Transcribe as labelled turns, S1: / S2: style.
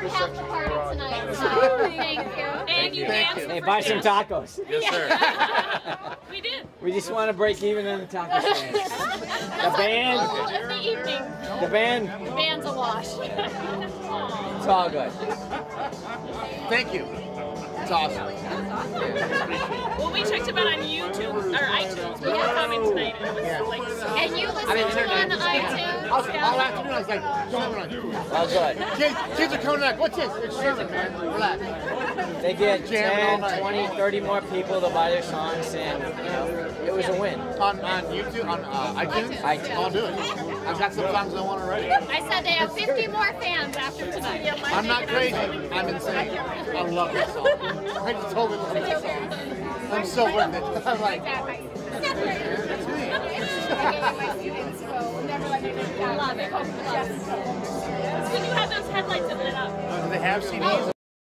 S1: half the party tonight, so thank you.
S2: And you danced.
S3: Hey, buy some tacos.
S2: Yes, sir. We did.
S3: We just want to break even on the taco stand. The band.
S1: All of the evening.
S3: The band.
S1: The band's a wash.
S3: It's all good.
S4: Thank you. It's awesome.
S2: Well, we checked them out on YouTube or iTunes before coming tonight, and it was like so.
S1: And you listen to them on iTunes?
S4: All afternoon I was like,
S3: All good.
S4: kids are coming back. What's this? It's Sherman, man. Relax.
S3: They get
S4: Jamming all
S3: 10,
S4: night.
S3: 20, 30 more people to buy their songs, and you know, it was a win.
S4: On YouTube, on iTunes,
S3: iTunes.
S4: I'll do it. I've got some songs I want already.
S1: I said they have 50 more fans after tonight.
S4: I'm not crazy. I'm insane. I love this song. I totally love this song. I'm so with it. I'm like, that's me.
S2: When you have those headlights that lit up.
S4: Do they have CDs?